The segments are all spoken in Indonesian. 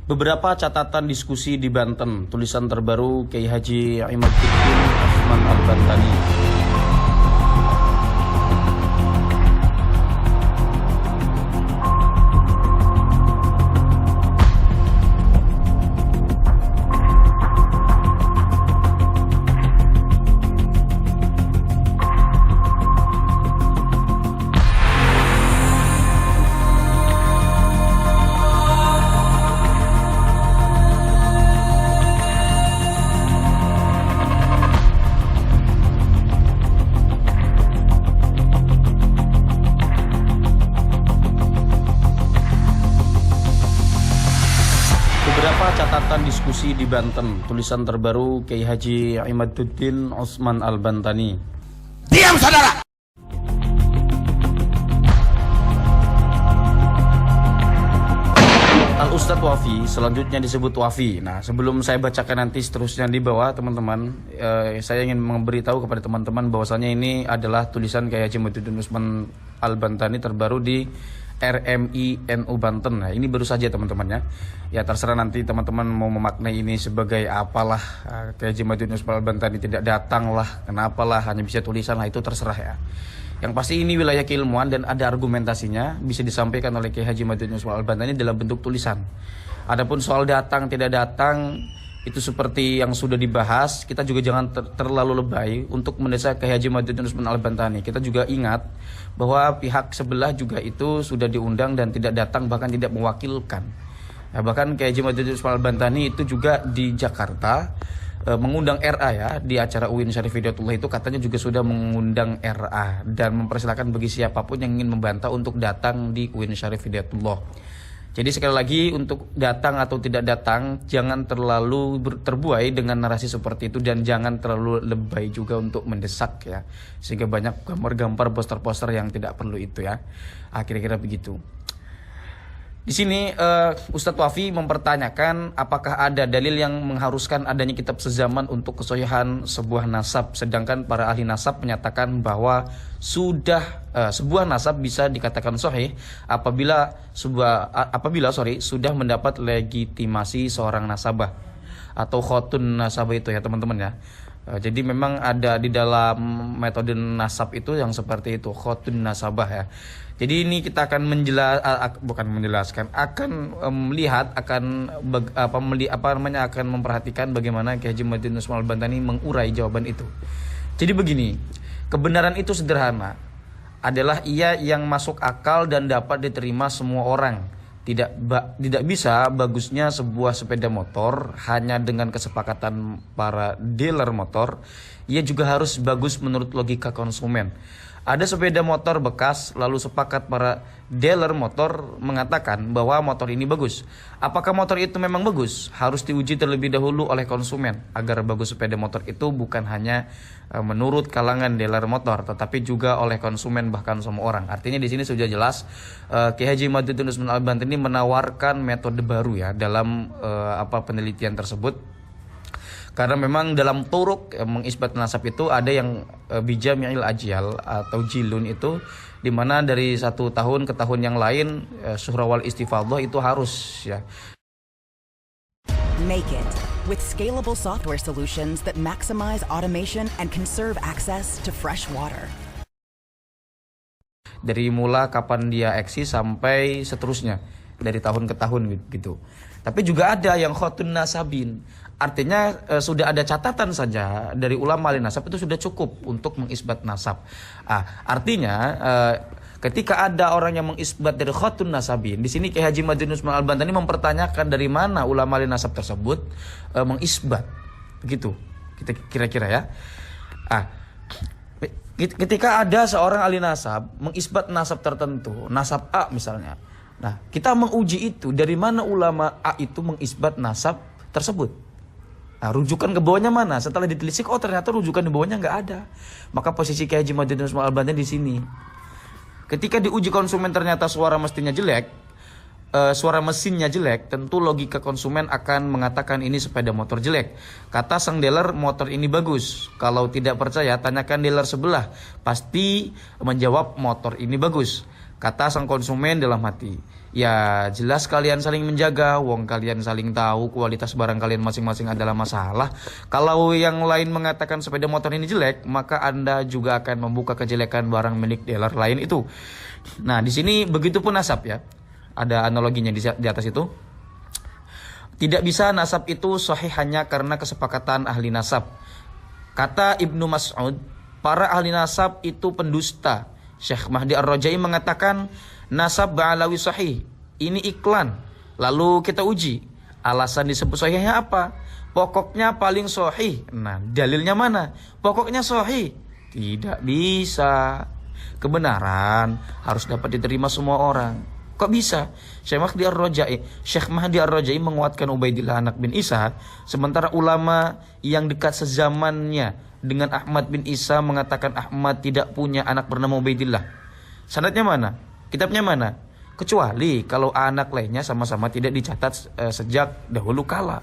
Beberapa catatan diskusi di Banten, tulisan terbaru Kiai Haji Imaduddin Usman Al-Bantani. Beberapa catatan diskusi di Banten, tulisan terbaru Kiai Haji Imaduddin Usman Al-Bantani. Diam, saudara! Al-Ustadz Wafi, selanjutnya disebut Wafi. Nah, sebelum saya bacakan nanti seterusnya di bawah, teman-teman, saya ingin memberitahu kepada teman-teman bahwasanya ini adalah tulisan Kiai Haji Imaduddin Usman Al-Bantani terbaru di RMI NU Banten. Nah, ini baru saja teman-teman ya. Ya terserah nanti teman-teman mau memaknai ini sebagai apalah. Kiai Haji Imaduddin Usman Al-Bantani tidak datang lah, kenapalah, hanya bisa tulisan lah, itu terserah ya. Yang pasti ini wilayah keilmuan dan ada argumentasinya, bisa disampaikan oleh Kiai Haji Imaduddin Usman Al-Bantani dalam bentuk tulisan. Adapun soal datang tidak datang, itu seperti yang sudah dibahas, kita juga jangan terlalu lebay untuk mendesak Kiai Haji Imaduddin Usman Al-Bantani. Kita juga ingat bahwa pihak sebelah juga itu sudah diundang dan tidak datang, bahkan tidak mewakilkan. Nah, bahkan Kiai Haji Imaduddin Usman Al-Bantani itu juga di Jakarta mengundang RA ya, di acara UIN Syarif Hidayatullah itu katanya juga sudah mengundang RA dan mempersilahkan bagi siapapun yang ingin membantah untuk datang di UIN Syarif Hidayatullah. Jadi sekali lagi, untuk datang atau tidak datang jangan terlalu terbuai dengan narasi seperti itu dan jangan terlalu lebay juga untuk mendesak ya, sehingga banyak gambar-gambar poster-poster yang tidak perlu itu ya. Kira-kira begitu. Di sini Ustadz Wafi mempertanyakan apakah ada dalil yang mengharuskan adanya kitab sezaman untuk kesohihan sebuah nasab, sedangkan para ahli nasab menyatakan bahwa sebuah nasab bisa dikatakan sahih apabila sudah mendapat legitimasi seorang nasabah atau khotun nasabah itu ya teman-teman ya. Jadi memang ada di dalam metode nasab itu yang seperti itu, khotun nasabah ya. Jadi ini kita akan melihat, akan memperhatikan bagaimana Kiai Haji Imaduddin Usman Al-Bantani mengurai jawaban itu. Jadi begini, kebenaran itu sederhana, adalah ia yang masuk akal dan dapat diterima semua orang. Tidak bisa bagusnya sebuah sepeda motor hanya dengan kesepakatan para dealer motor. Ia juga harus bagus menurut logika konsumen. Ada sepeda motor bekas, lalu sepakat para dealer motor mengatakan bahwa motor ini bagus. Apakah motor itu memang bagus? Harus diuji terlebih dahulu oleh konsumen agar bagus sepeda motor itu bukan hanya menurut kalangan dealer motor, tetapi juga oleh konsumen, bahkan semua orang. Artinya di sini sudah jelas Kiai Haji Imaduddin Usman Al-Bantani menawarkan metode baru ya dalam penelitian tersebut. Karena memang dalam turuk mengisbat nasab itu ada yang bijami'il ajyal atau jilun itu, dimana dari satu tahun ke tahun yang lain suhrawal istifadhah itu harus ya. Make it with scalable software solutions that maximize automation and conserve access to fresh water. Dari mula kapan dia eksis sampai seterusnya, dari tahun ke tahun gitu. Tapi juga ada yang khotun nasabin. Artinya sudah ada catatan saja dari ulama ahli nasab itu sudah cukup untuk mengisbat nasab. Artinya ketika ada orang yang mengisbat dari khotun nasabin, di sini Kiai Haji Imaduddin Usman Al-Bantani mempertanyakan dari mana ulama ahli nasab tersebut mengisbat. Begitu. Kita kira-kira ya. Ketika ada seorang ahli nasab mengisbat nasab tertentu, nasab A misalnya. Nah, kita menguji itu dari mana ulama A itu mengisbat nasab tersebut. Nah, rujukan ke bawahnya mana? Setelah ditelisik, ternyata rujukan di bawahnya nggak ada. Maka posisi Kiai Haji Imaduddin Usman Al-Bantani di sini. Ketika diuji konsumen ternyata suara mesinnya jelek, tentu logika konsumen akan mengatakan ini sepeda motor jelek. Kata sang dealer, motor ini bagus. Kalau tidak percaya, tanyakan dealer sebelah. Pasti menjawab motor ini bagus. Kata sang konsumen dalam hati, Ya jelas kalian saling menjaga, wong kalian saling tahu kualitas barang kalian masing-masing adalah masalah. Kalau yang lain mengatakan sepeda motor ini jelek, maka Anda juga akan membuka kejelekan barang milik dealer lain itu. Nah di sini begitupun nasab ya. Ada analoginya di atas itu. Tidak bisa nasab itu sahih hanya karena kesepakatan ahli nasab. Kata Ibnu Mas'ud, para ahli nasab itu pendusta. Syekh Mahdi Ar-Rajai mengatakan nasab ba'alawi sahih, ini iklan. Lalu kita uji, alasan disebut sahihnya apa? Pokoknya paling sahih. Nah, dalilnya mana? Pokoknya sahih. Tidak bisa. Kebenaran harus dapat diterima semua orang. Kok bisa? Syekh Mahdi Ar-Rajai menguatkan Ubaidillah anak bin Isa, sementara ulama yang dekat sezamannya dengan Ahmad bin Isa mengatakan Ahmad tidak punya anak bernama Ubaidillah. Sanadnya mana? Kitabnya mana? Kecuali kalau anak lainnya sama-sama tidak dicatat sejak dahulu kala.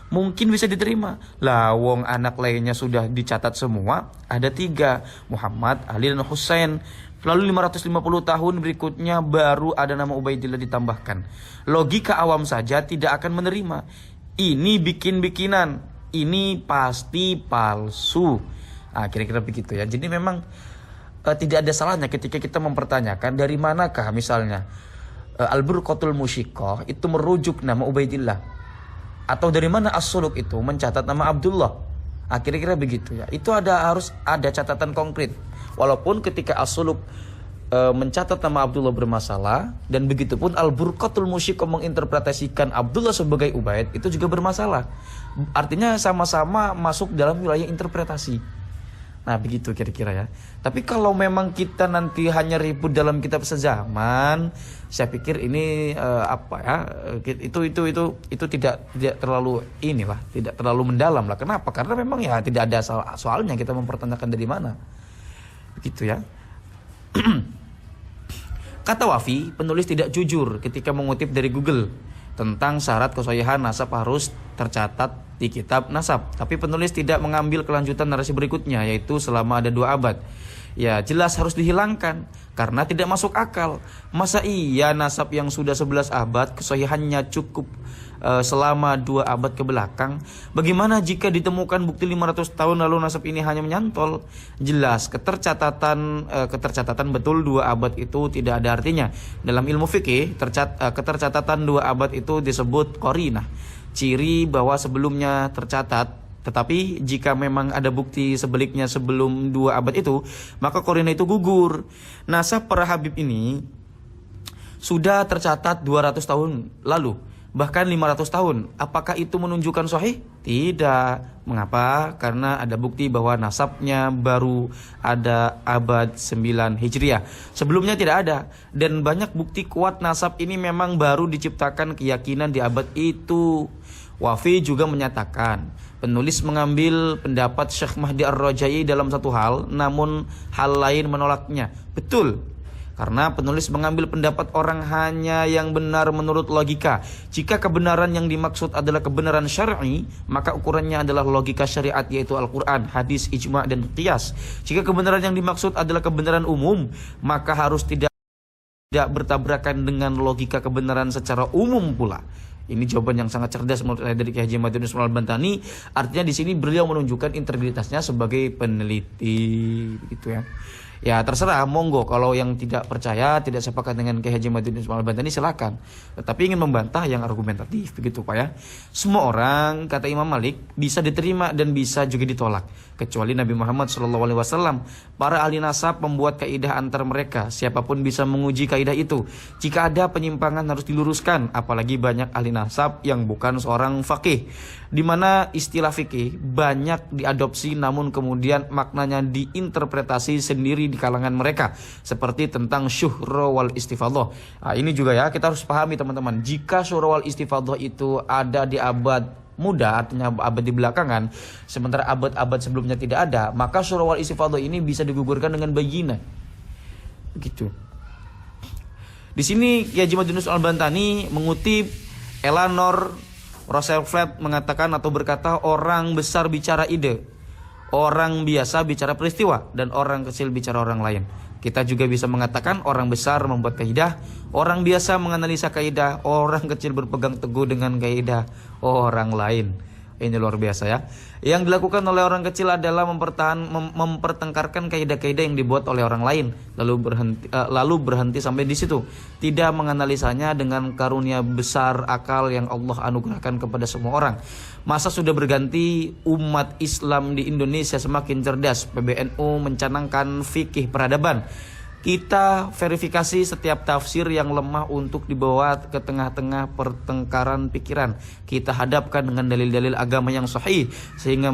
Mungkin bisa diterima. Lah wong anak lainnya sudah dicatat semua, ada 3, Muhammad, Ali dan Husain. Lalu 550 tahun berikutnya baru ada nama Ubaidillah ditambahkan. Logika awam saja tidak akan menerima. Ini bikin-bikinan. Ini pasti palsu. Nah, kira-kira begitu ya. Jadi memang tidak ada salahnya ketika kita mempertanyakan dari manakah misalnya Al-Burqatul Musyiqqah itu merujuk nama Ubaidillah, atau dari mana As-Suluk itu mencatat nama Abdullah. Nah, kira-kira begitu ya. Itu harus ada catatan konkret. Walaupun ketika As-Suluk mencatat nama Abdullah bermasalah, dan begitupun Al-Burqatul Musyiqqah menginterpretasikan Abdullah sebagai Ubaid, itu juga bermasalah. Artinya sama-sama masuk dalam wilayah interpretasi. Nah begitu kira-kira ya. Tapi kalau memang kita nanti hanya ribut dalam kitab sezaman, saya pikir ini itu tidak terlalu tidak terlalu mendalam lah. Kenapa? Karena memang ya tidak ada soalnya kita mempertanyakan dari mana. Begitu ya. Kata Wafi, penulis tidak jujur ketika mengutip dari Google tentang syarat kesahihan nasab harus tercatat di kitab nasab. Tapi penulis tidak mengambil kelanjutan narasi berikutnya, yaitu selama ada 2 abad. Ya jelas harus dihilangkan karena tidak masuk akal. Masa iya nasab yang sudah 11 abad kesahihannya cukup selama 2 abad ke belakang? Bagaimana jika ditemukan bukti 500 tahun lalu nasab ini hanya menyantol? Jelas ketercatatan betul 2 abad itu tidak ada artinya. Dalam ilmu fikih ketercatatan 2 abad itu disebut qarinah, ciri bahwa sebelumnya tercatat. Tetapi jika memang ada bukti sebaliknya sebelum 2 abad itu, maka qarinah itu gugur. Nasab para habib ini sudah tercatat 200 tahun lalu, bahkan 500 tahun. Apakah itu menunjukkan sahih? Tidak. Mengapa? Karena ada bukti bahwa nasabnya baru ada abad 9 Hijriah. Sebelumnya tidak ada. Dan banyak bukti kuat nasab ini memang baru diciptakan keyakinan di abad itu. Wafi juga menyatakan, penulis mengambil pendapat Syekh Mahdi Ar-Rajai dalam satu hal, namun hal lain menolaknya. Betul. Karena penulis mengambil pendapat orang hanya yang benar menurut logika. Jika kebenaran yang dimaksud adalah kebenaran syar'i, maka ukurannya adalah logika syariat, yaitu Al-Quran, hadis, ijma' dan qiyas. Jika kebenaran yang dimaksud adalah kebenaran umum, maka harus tidak bertabrakan dengan logika kebenaran secara umum pula. Ini jawaban yang sangat cerdas menurut saya dari Kiai Haji Ma'ruf Al-Bantani. Artinya di sini beliau menunjukkan integritasnya sebagai peneliti, begitu ya. Ya terserah, monggo, kalau yang tidak percaya, tidak sepakat dengan Kiai Haji Ma'ruf Al-Bantani silakan. Tetapi ingin membantah yang argumentatif, begitu Pak ya. Semua orang, kata Imam Malik, bisa diterima dan bisa juga ditolak, kecuali Nabi Muhammad SAW. Para ahli nasab membuat kaidah antar mereka. Siapapun bisa menguji kaidah itu. Jika ada penyimpangan harus diluruskan. Apalagi banyak ahli nasab yang bukan seorang faqih, di mana istilah fikih banyak diadopsi namun kemudian maknanya diinterpretasi sendiri di kalangan mereka, seperti tentang syuhra wal istifadhah. Nah, ini juga ya kita harus pahami teman-teman. Jika syuhra wal istifadhah itu ada di abad muda, artinya abad di belakangan, sementara abad-abad sebelumnya tidak ada, maka syuhra wal istifadhah ini bisa digugurkan dengan bayyinah. Begitu. Di sini Kiai Haji Ma'ruf Al-Bantani mengutip Eleanor Roosevelt mengatakan atau berkata, orang besar bicara ide, orang biasa bicara peristiwa, dan orang kecil bicara orang lain. Kita juga bisa mengatakan orang besar membuat kaidah, orang biasa menganalisa kaidah, orang kecil berpegang teguh dengan kaidah orang lain. Ini luar biasa ya. Yang dilakukan oleh orang kecil adalah mempertengkarkan kaidah-kaidah yang dibuat oleh orang lain, lalu berhenti sampai di situ, tidak menganalisanya dengan karunia besar akal yang Allah anugerahkan kepada semua orang. Masa sudah berganti, umat Islam di Indonesia semakin cerdas. PBNU mencanangkan fikih peradaban. Kita verifikasi setiap tafsir yang lemah untuk dibawa ke tengah-tengah pertengkaran pikiran. Kita hadapkan dengan dalil-dalil agama yang sahih sehingga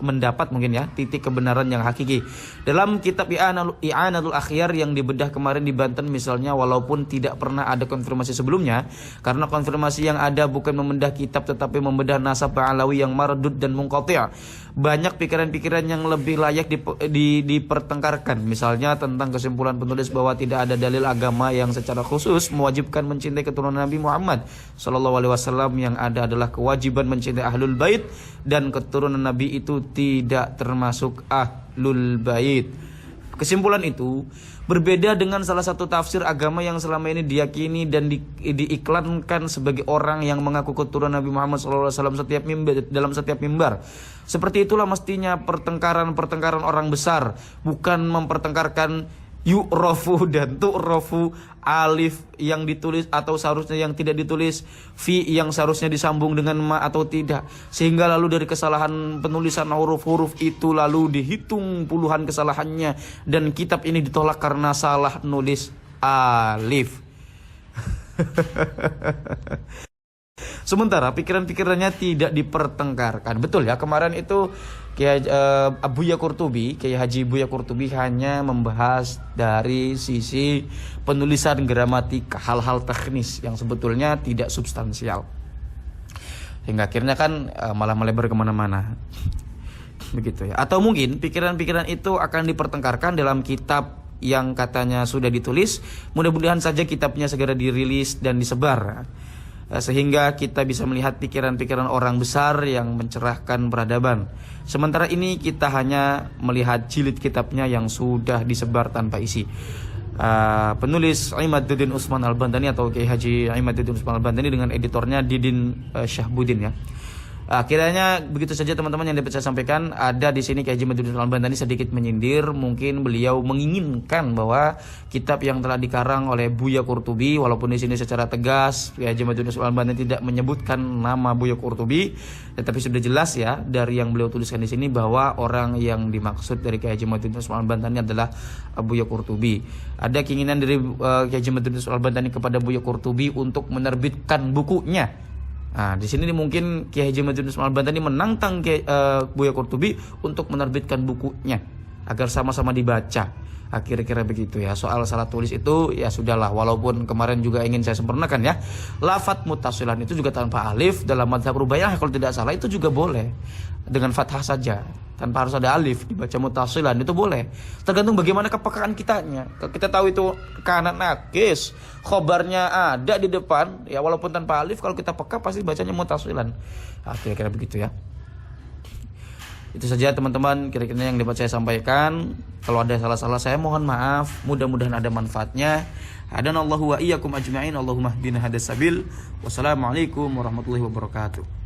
mendapat mungkin ya titik kebenaran yang hakiki. Dalam kitab I'anatul Akhyar yang dibedah kemarin di Banten misalnya, walaupun tidak pernah ada konfirmasi sebelumnya, karena konfirmasi yang ada bukan membedah kitab tetapi membedah nasab Ba'alawi yang mardud dan munqati'. Banyak pikiran-pikiran yang lebih layak dipertengkarkan. Misalnya tentang kesimpulan penulis bahwa tidak ada dalil agama yang secara khusus mewajibkan mencintai keturunan Nabi Muhammad SAW. Yang ada adalah kewajiban mencintai Ahlul Bait, dan keturunan Nabi itu tidak termasuk Ahlul Bait. Kesimpulan itu berbeda dengan salah satu tafsir agama yang selama ini diyakini dan diiklankan sebagai orang yang mengaku keturunan Nabi Muhammad SAW dalam setiap mimbar. Seperti itulah mestinya pertengkaran orang besar, bukan mempertengkarkan yu'rafu dan tu'rafu, alif yang ditulis atau seharusnya yang tidak ditulis, fi yang seharusnya disambung dengan ma atau tidak, sehingga lalu dari kesalahan penulisan huruf-huruf itu lalu dihitung puluhan kesalahannya, dan kitab ini ditolak karena salah nulis alif. Sementara pikiran-pikirannya tidak dipertengkarkan. Betul ya, kemarin itu Kiai Buya Qurtubi, Kiai Haji Buya Qurtubi hanya membahas dari sisi penulisan gramatika, hal-hal teknis yang sebetulnya tidak substansial. Hingga akhirnya kan malah melebar kemana-mana. Begitu ya. Atau mungkin pikiran-pikiran itu akan dipertengkarkan dalam kitab yang katanya sudah ditulis. Mudah-mudahan saja kitabnya segera dirilis dan disebar, sehingga kita bisa melihat pikiran-pikiran orang besar yang mencerahkan peradaban. Sementara ini kita hanya melihat jilid kitabnya yang sudah disebar tanpa isi. Penulis Imaduddin Usman Al-Bantani atau Kiai Haji Imaduddin Usman Al-Bantani dengan editornya Didin Syahbudin ya. Kiranya begitu saja teman-teman yang dapat saya sampaikan. Ada di sini Kiai Haji Imaduddin Usman Al-Bantani sedikit menyindir, mungkin beliau menginginkan bahwa kitab yang telah dikarang oleh Buya Qurtubi, walaupun di sini secara tegas Kiai Haji Imaduddin Usman Al-Bantani tidak menyebutkan nama Buya Qurtubi, tetapi sudah jelas ya dari yang beliau tuliskan di sini bahwa orang yang dimaksud dari Kiai Haji Imaduddin Usman Al-Bantani adalah Buya Qurtubi. Ada keinginan dari Kiai Haji Imaduddin Usman Al-Bantani kepada Buya Qurtubi untuk menerbitkan bukunya. Nah, di sini mungkin Kiai Haji Imaduddin Usman Al-Bantani menantang Buya Qurtubi untuk menerbitkan bukunya agar sama-sama dibaca. Kira-kira begitu ya. Soal salah tulis itu ya sudahlah, walaupun kemarin juga ingin saya sempurnakan ya. Lafadz muttasilan itu juga tanpa alif dalam mazhab Rubaiyah kalau tidak salah itu juga boleh dengan fathah saja, tanpa harus ada alif, dibaca muttasilan itu boleh. Tergantung bagaimana kepekaan kitanya. Kalau kita tahu itu kanan nakis, khobarnya ada di depan, ya walaupun tanpa alif, kalau kita peka pasti bacanya muttasilan. Kira-kira begitu ya. Itu saja teman-teman kira-kira yang dapat saya sampaikan. Kalau ada salah-salah saya mohon maaf. Mudah-mudahan ada manfaatnya. Hadanallahu wa iyyakum ajma'in. Allahumma hdina hadas sabil. Wassalamualaikum warahmatullahi wabarakatuh.